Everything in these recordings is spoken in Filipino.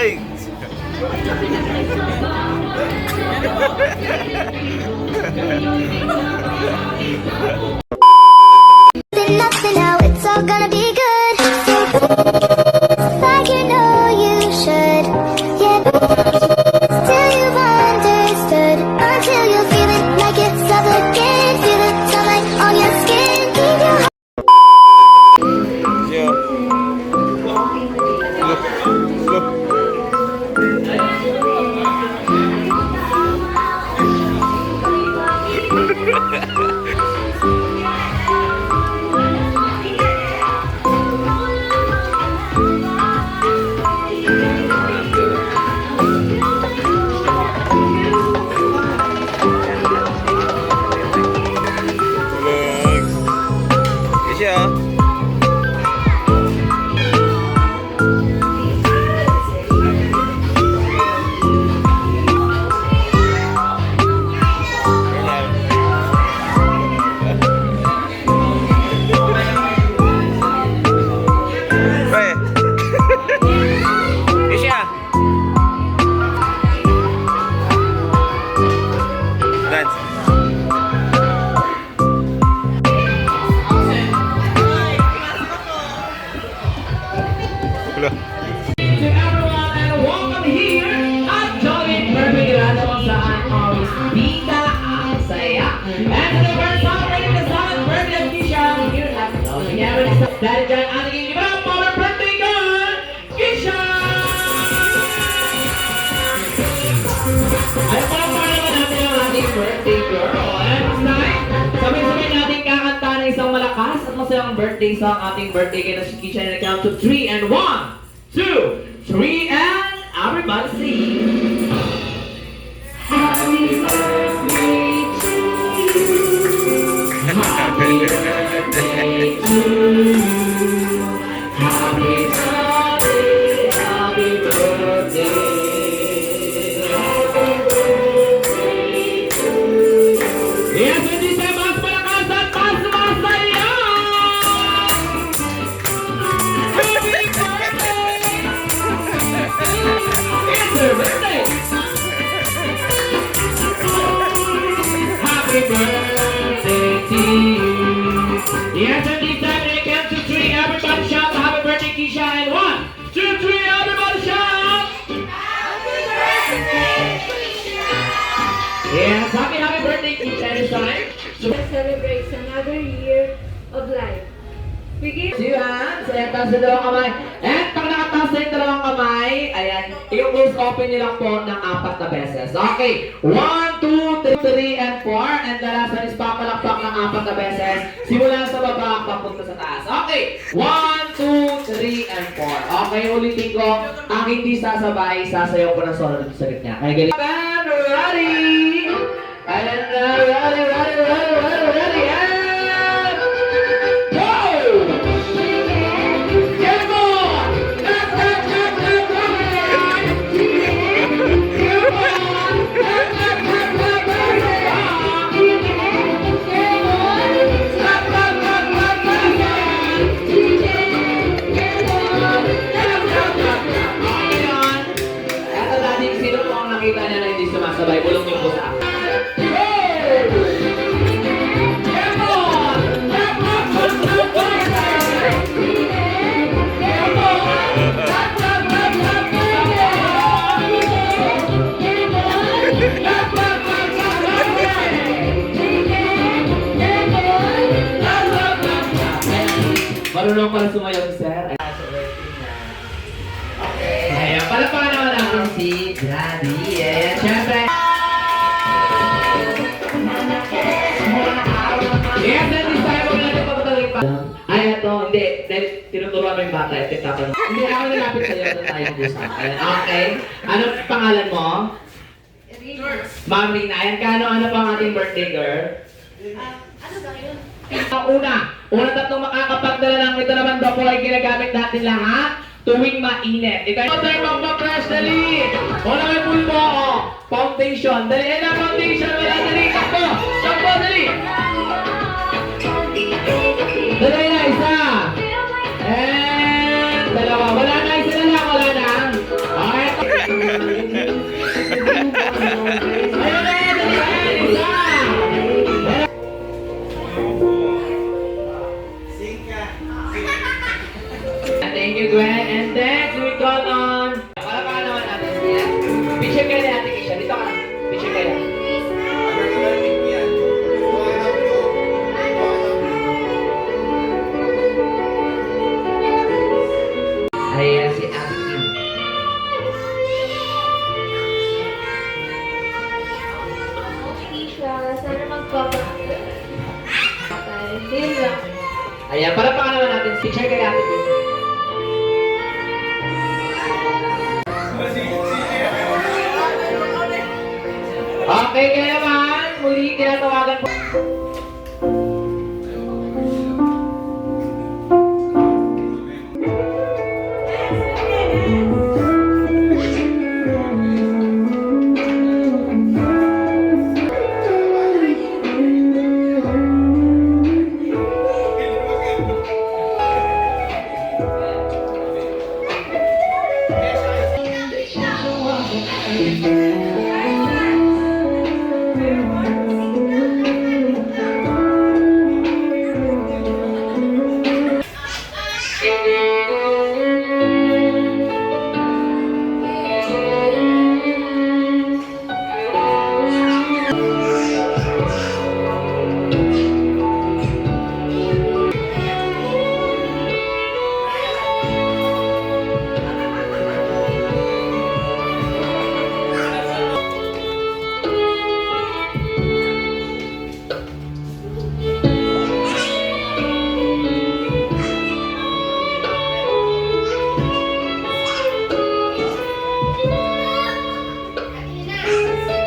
Ay! Nothing now, it's all gonna be good. Like you know you should. Yeah. Till you've understood. Until you feel it like it's love again. Feel the sunlight on your skin. Keep your heart. Dahil dyan, ating iba, power birthday girl, Kisha! Ay, pala naman natin ang ating birthday girl. And tonight, sabay-sabay natin kakanta ng isang malakas at masayang birthday song ating birthday girl na si Kisha na count to 3 and 1, 2, 3 and everybody sing! Happy birthday to you. Happy birthday to you. Happy birthday, happy birthday. Happy birthday to you. Yes, hindi tayo mas malakas at mas masaya. Happy birthday. It's her birthday. Happy birthday to you. Yes, hindi tayo count to 3. Everybody shout happy birthday, Kisha, and 1, 2, 3. Everybody shout happy birthday, Kisha. Yes, happy birthday, Kisha. This time Celebrates another year of life. We give two hands, and taas sa dalawang kamay. And pag nakataas sa yung dalawang kamay, ayan, i-close open nyo lang po ng 4 na beses. Okay, 1, 2, 3, and 4. And the last one is papalakpak ng 4 na beses. Simula sa baba, papunta sa taas. Okay, 1, 2, 3, and 4. Okay, ulitin ko. Ang hindi sasabay, sasayaw ko ng solo dito sa gitna. Kaya galing. And ready! And ready, ready, and go! Get on! Come on! Eto dating sino po ang nakita niya na hindi sumasabay, bulong niyo po sa akin. Marunong pala sumayaw si Sir. Ayan, palapakan naman natin si Daddy. Ayan, syempre. Yes, then this time, huwag natin papatawin pa. Ay, ito, hindi. Dahil tinuturuan mo yung bata, ito tapos. Hindi ako nalapit sa'yo na tayo mag-usap. Ayan, okay. Ano pangalan mo? Ma'am Rina. Ayan, ano pa ang ating birthday girl? ano ba yun? Una tatlong makakapagdala ng ito naman daw po ay ginagamit natin lahat tuwing mainit. Ito yung tayo magpa-crash, dali! Wala kayo pulpo, oh! Foundation, dali! Ayan na, foundation! Wala, dali! Takbo! Takbo, dali! Dali na, isa! And dalawa. Wala na, isa na lang, wala na. Okay, ito Ayan si Ate Kim. Isha, sana magpapa. Yun lang. Ayan, para pa naman natin. Picture kay Ate Kim. Okay, kaya naman, muli tinatawagan po.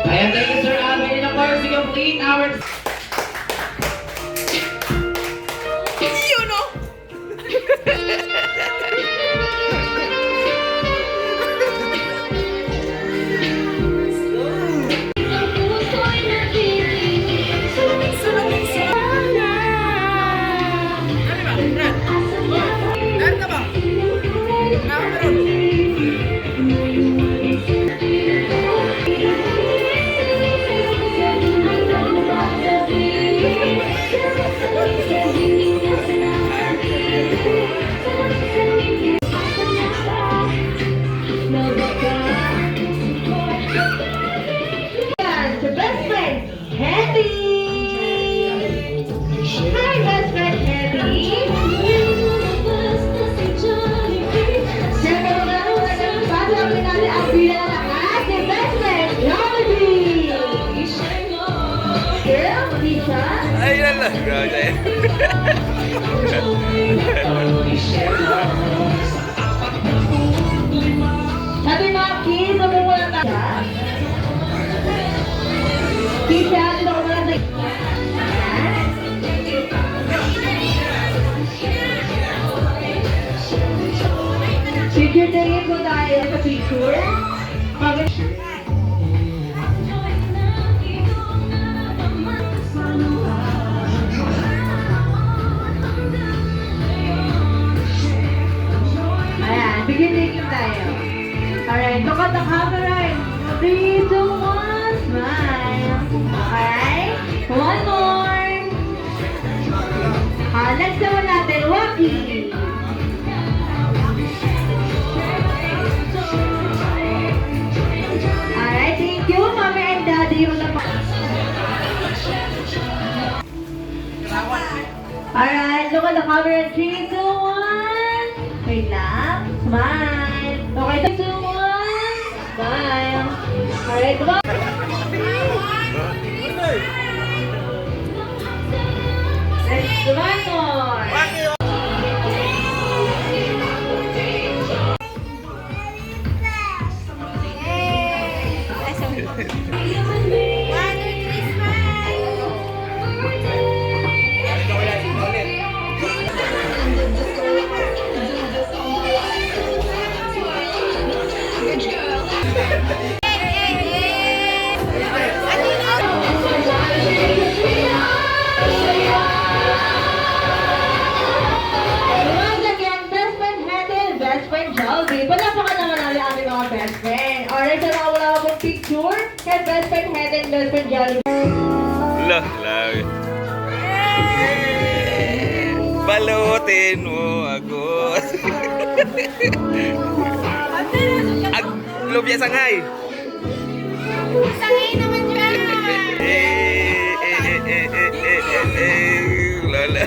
Ayan, thank you, Sir Alvin. And of course, we complete our... Yan, sa best friend, Hetty! Hi, best friend, Hetty! Siyempre, patawagin natin ang bilang ng ating best friend, Jollibee! Girl, Tisha? Ay, lala. Grabe. Sabi mga kids, huwag mo muna tayo. Tisha, dito ko muna tayo. Picture tayo po tayo sa picture. Ayan, begin taking tayo. Alright, look at the camera. 3, 2, 1, smile. Alright, one more. Next naman natin, walking. Alright, thank you, Mommy and Daddy. Alright, look at the camera. 3, 2, 1. Wait lang. Smile. Okay, 3, 2, 1. Smile. Alright, come on. Let's do one more. Once again, best friend Helen, best friend Jollibee. Palapakan naman namin ang aming mga best friend. Alright, so wala akong picture. Kaya best friend Helen, best friend Jollibee. Lah, lawi. Balutin mo ako. Ag lubya sangay. Sangay naman yan! Lala.